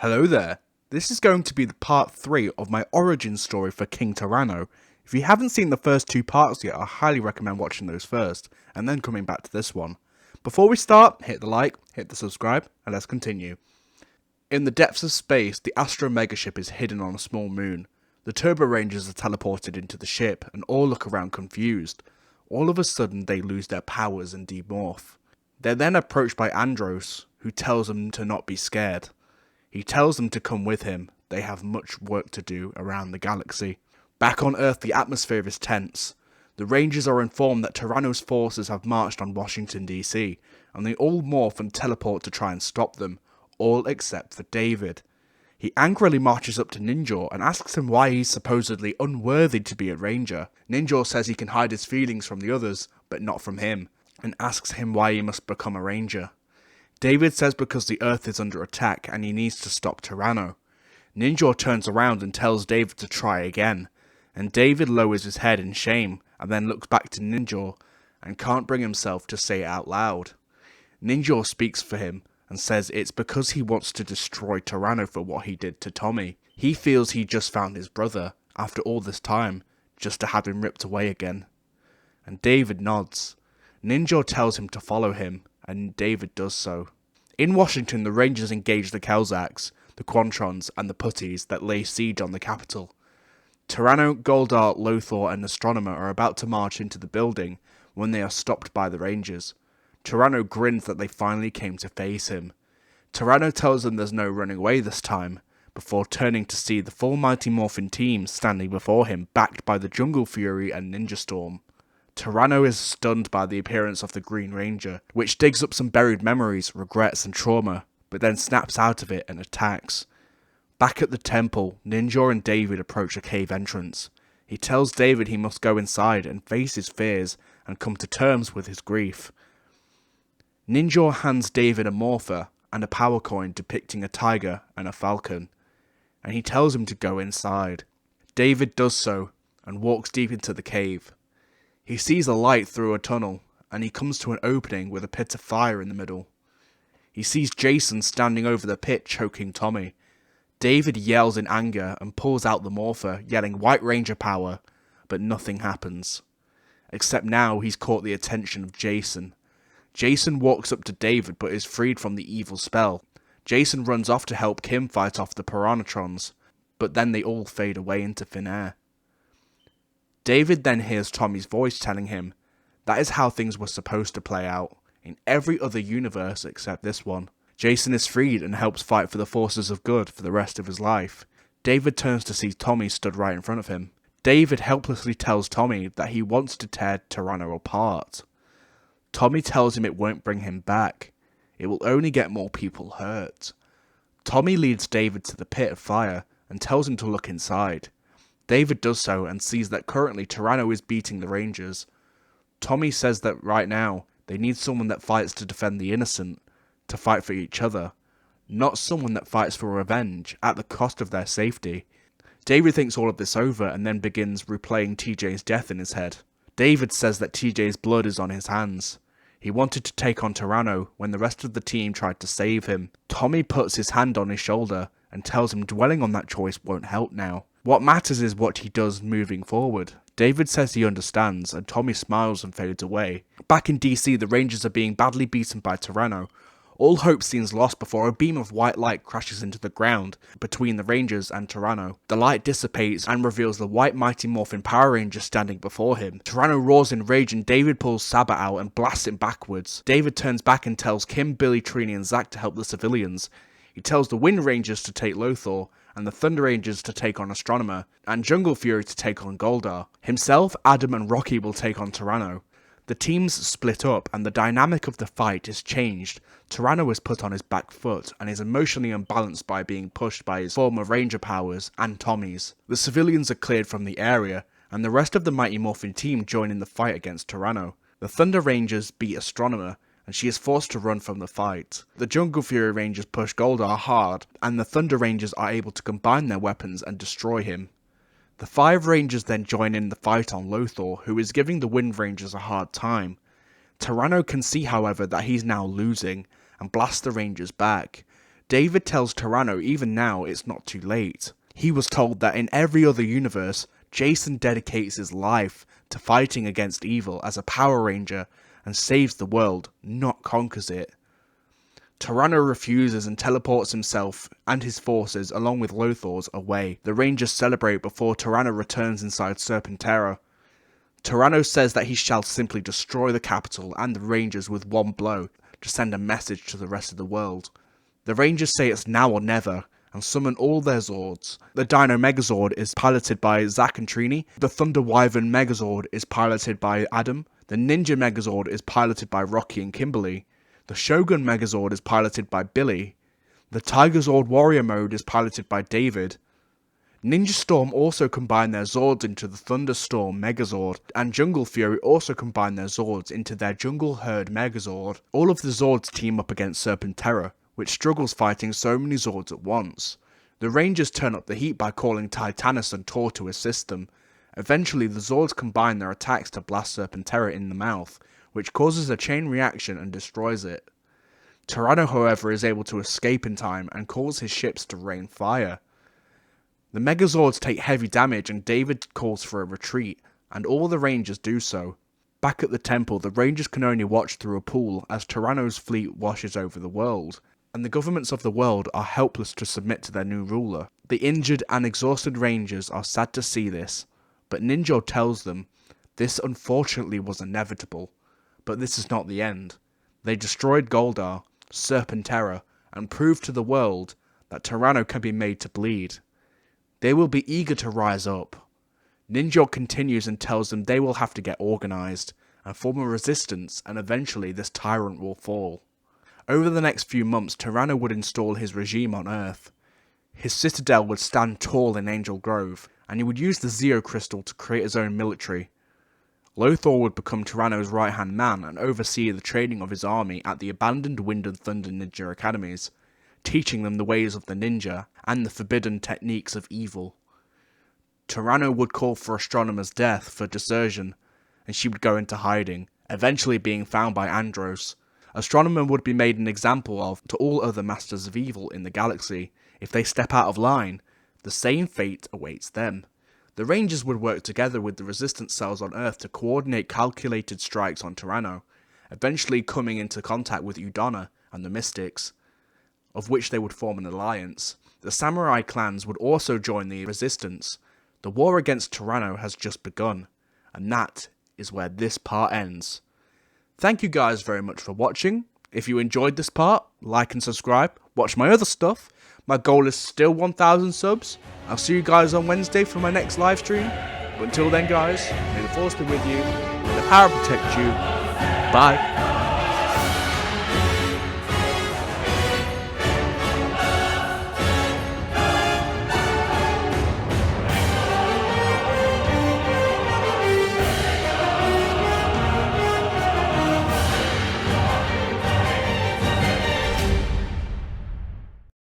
Hello there. This is going to be the part 3 of my origin story for King Tyranno. If you haven't seen the first two parts yet, I highly recommend watching those first, and then coming back to this one. Before we start, hit the like, hit the subscribe, and let's continue. In the depths of space, the Astro Megaship is hidden on a small moon. The Turbo Rangers are teleported into the ship, and all look around confused. All of a sudden, they lose their powers and demorph. They're then approached by Andros, who tells them to not be scared. He tells them to come with him. They have much work to do around the galaxy. Back on Earth, the atmosphere is tense. The Rangers are informed that Tyranno's forces have marched on Washington, D.C., and they all morph and teleport to try and stop them, all except for David. He angrily marches up to Ninjor and asks him why he's supposedly unworthy to be a Ranger. Ninjor says he can hide his feelings from the others, but not from him, and asks him why he must become a Ranger. David says because the Earth is under attack and he needs to stop Tyranno. Ninjor turns around and tells David to try again, and David lowers his head in shame and then looks back to Ninjor and can't bring himself to say it out loud. Ninjor speaks for him and says it's because he wants to destroy Tyranno for what he did to Tommy. He feels he just found his brother, after all this time, just to have him ripped away again. And David nods. Ninjor tells him to follow him, and David does so. In Washington, the Rangers engage the Kelzaks, the Quantrons, and the Putties that lay siege on the capital. Tyranno, Goldar, Lothar, and Astronomer are about to march into the building when they are stopped by the Rangers. Tyranno grins that they finally came to face him. Tyranno tells them there's no running away this time, before turning to see the full Mighty Morphin team standing before him, backed by the Jungle Fury and Ninja Storm. Tyranno is stunned by the appearance of the Green Ranger, which digs up some buried memories, regrets, and trauma, but then snaps out of it and attacks. Back at the temple, Ninjor and David approach a cave entrance. He tells David he must go inside and face his fears and come to terms with his grief. Ninjor hands David a morpher and a power coin depicting a tiger and a falcon, and he tells him to go inside. David does so and walks deep into the cave. He sees a light through a tunnel, and he comes to an opening with a pit of fire in the middle. He sees Jason standing over the pit choking Tommy. David yells in anger and pulls out the morpher, yelling White Ranger power, but nothing happens. Except now he's caught the attention of Jason. Jason walks up to David but is freed from the evil spell. Jason runs off to help Kim fight off the Piranhatrons, but then they all fade away into thin air. David then hears Tommy's voice telling him that is how things were supposed to play out in every other universe except this one. Jason is freed and helps fight for the forces of good for the rest of his life. David turns to see Tommy stood right in front of him. David helplessly tells Tommy that he wants to tear Tyranno apart. Tommy tells him it won't bring him back. It will only get more people hurt. Tommy leads David to the pit of fire and tells him to look inside. David does so and sees that currently Tyranno is beating the Rangers. Tommy says that right now they need someone that fights to defend the innocent, to fight for each other, not someone that fights for revenge at the cost of their safety. David thinks all of this over and then begins replaying TJ's death in his head. David says that TJ's blood is on his hands. He wanted to take on Tyranno when the rest of the team tried to save him. Tommy puts his hand on his shoulder and tells him dwelling on that choice won't help now. What matters is what he does moving forward. David says he understands, and Tommy smiles and fades away. Back in DC, the Rangers are being badly beaten by Tyranno. All hope seems lost before a beam of white light crashes into the ground between the Rangers and Tyranno. The light dissipates and reveals the white Mighty Morphin Power Ranger standing before him. Tyranno roars in rage and David pulls Sabat out and blasts him backwards. David turns back and tells Kim, Billy, Trini and Zach to help the civilians. He tells the Wind Rangers to take Lothar, and the Thunder Rangers to take on Astronomer, and Jungle Fury to take on Goldar. Himself, Adam and Rocky will take on Tyranno. The teams split up and the dynamic of the fight is changed. Tyranno is put on his back foot and is emotionally unbalanced by being pushed by his former Ranger powers and Tommy's. The civilians are cleared from the area and the rest of the Mighty Morphin team join in the fight against Tyranno. The Thunder Rangers beat Astronomer and she is forced to run from the fight. The Jungle Fury Rangers push Goldar hard and the Thunder Rangers are able to combine their weapons and destroy him. The 5 Rangers then join in the fight on Lothar, who is giving the Wind Rangers a hard time. Tyranno can see, however, that he's now losing, and blasts the Rangers back. David tells Tyranno even now it's not too late. He was told that in every other universe, Jason dedicates his life to fighting against evil as a Power Ranger and saves the world, not conquers it. Tyranno refuses and teleports himself and his forces along with Lothor's away. The Rangers celebrate before Tyranno returns inside Serpentera. Tyranno says that he shall simply destroy the capital and the Rangers with one blow to send a message to the rest of the world. The Rangers say it's now or never and summon all their Zords. The Dino Megazord is piloted by Zack and Trini. The Thunder Wyvern Megazord is piloted by Adam. The Ninja Megazord is piloted by Rocky and Kimberly. The Shogun Megazord is piloted by Billy. The Tiger Zord Warrior Mode is piloted by David. Ninja Storm also combine their Zords into the Thunderstorm Megazord, and Jungle Fury also combine their Zords into their Jungle Herd Megazord. All of the Zords team up against Serpentera, which struggles fighting so many Zords at once. The Rangers turn up the heat by calling Titanus and Tor to assist them. Eventually the Zords combine their attacks to blast Serpentera in the mouth, which causes a chain reaction and destroys it. Tyranno, however, is able to escape in time and calls his ships to rain fire. The Megazords take heavy damage and David calls for a retreat, and all the Rangers do so. Back at the temple, the Rangers can only watch through a pool as Tyranno's fleet washes over the world, and the governments of the world are helpless to submit to their new ruler. The injured and exhausted Rangers are sad to see this, but Ninjor tells them this unfortunately was inevitable, but this is not the end. They destroyed Goldar, Serpentera, and proved to the world that Tyranno can be made to bleed. They will be eager to rise up. Ninjor continues and tells them they will have to get organised and form a resistance, and eventually this tyrant will fall. Over the next few months, Tyranno would install his regime on Earth. His citadel would stand tall in Angel Grove, and he would use the Zeo Crystal to create his own military. Lothor would become Tyranno's right-hand man and oversee the training of his army at the abandoned Wind and Thunder Ninja Academies, teaching them the ways of the ninja and the forbidden techniques of evil. Tyranno would call for Astronomer's death for desertion, and she would go into hiding, eventually being found by Andros. Astronomer would be made an example of to all other masters of evil in the galaxy. If they step out of line, the same fate awaits them. The Rangers would work together with the resistance cells on Earth to coordinate calculated strikes on Tyranno, eventually coming into contact with Udonna and the Mystics, of which they would form an alliance. The samurai clans would also join the resistance. The war against Tyranno has just begun, and that is where this part ends. Thank you guys very much for watching. If you enjoyed this part, like and subscribe. Watch my other stuff. My goal is still 1,000 subs. I'll see you guys on Wednesday for my next live stream. But until then guys, may the force be with you, may the power protect you. Bye.